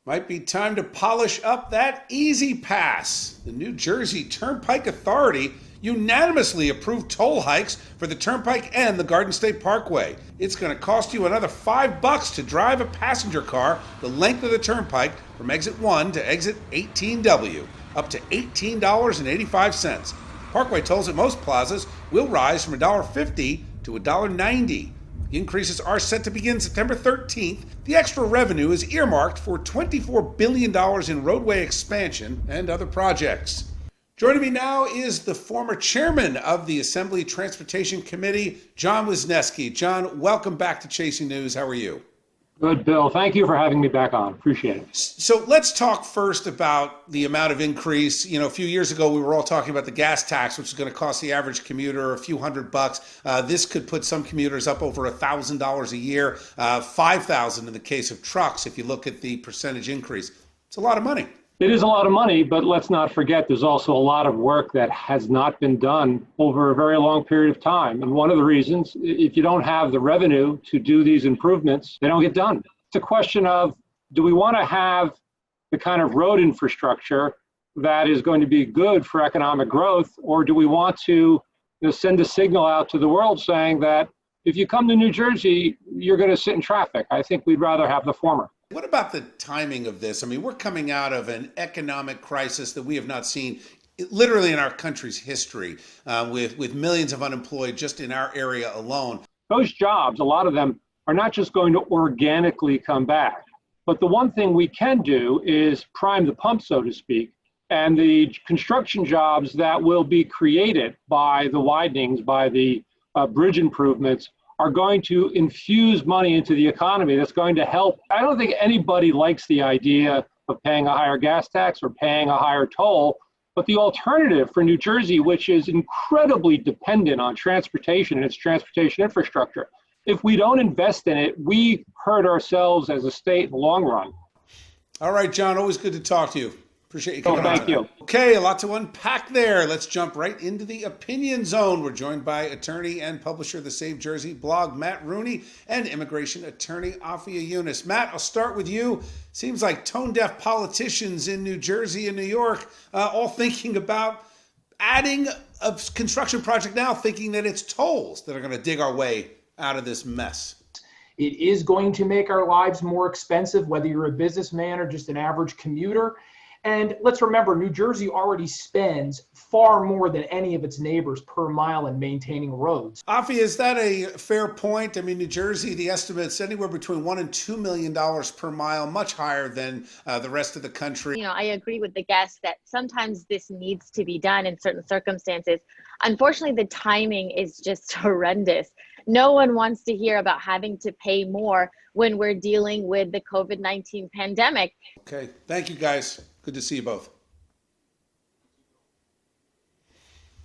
Might be time to polish up that Easy Pass. The New Jersey Turnpike Authority unanimously approved toll hikes for the Turnpike and the Garden State Parkway. It's going to cost you another $5 to drive a passenger car the length of the Turnpike from exit 1 to exit 18W, up to $18.85. Parkway tolls at most plazas will rise from $1.50 to $1.90. The increases are set to begin September 13th. The extra revenue is earmarked for $24 billion in roadway expansion and other projects. Joining me now is the former chairman of the Assembly Transportation Committee, John Wisniewski. John, welcome back to Chasing News. How are you? Good, Bill. Thank you for having me back on. Appreciate it. So let's talk first about the amount of increase. You know, a few years ago, we were all talking about the gas tax, which is going to cost the average commuter a few $100. This could put some commuters up over $1,000 a year, $5,000 in the case of trucks, if you look at the percentage increase. It's a lot of money. It is a lot of money, but let's not forget there's also a lot of work that has not been done over a very long period of time. And one of the reasons, if you don't have the revenue to do these improvements, they don't get done. It's a question of, do we want to have the kind of road infrastructure that is going to be good for economic growth, or do we want to send a signal out to the world saying that if you come to New Jersey, you're going to sit in traffic? I think we'd rather have the former. What about the timing of this? I mean, we're coming out of an economic crisis that we have not seen literally in our country's history, with millions of unemployed just in our area alone. Those jobs, a lot of them are not just going to organically come back. But the one thing we can do is prime the pump, so to speak, and the construction jobs that will be created by the widenings, by the bridge improvements, are going to infuse money into the economy that's going to help. I don't think anybody likes the idea of paying a higher gas tax or paying a higher toll, but the alternative for New Jersey, which is incredibly dependent on transportation and its transportation infrastructure, if we don't invest in it, we hurt ourselves as a state in the long run. All right, John, always good to talk to you. Appreciate you coming on. Thank you. Okay, a lot to unpack there. Let's jump right into the opinion zone. We're joined by attorney and publisher of the Save Jersey blog, Matt Rooney, and immigration attorney, Afia Yunus. Matt, I'll start with you. Seems like tone-deaf politicians in New Jersey and New York all thinking about adding a construction project now, thinking that it's tolls that are going to dig our way out of this mess. It is going to make our lives more expensive, whether you're a businessman or just an average commuter. And let's remember, New Jersey already spends far more than any of its neighbors per mile in maintaining roads. Afia, is that a fair point? I mean, New Jersey, the estimate's anywhere between $1 and $2 million per mile, much higher than the rest of the country. You know, I agree with the guest that sometimes this needs to be done in certain circumstances. Unfortunately, the timing is just horrendous. No one wants to hear about having to pay more when we're dealing with the COVID-19 pandemic. Okay, thank you guys. Good to see you both.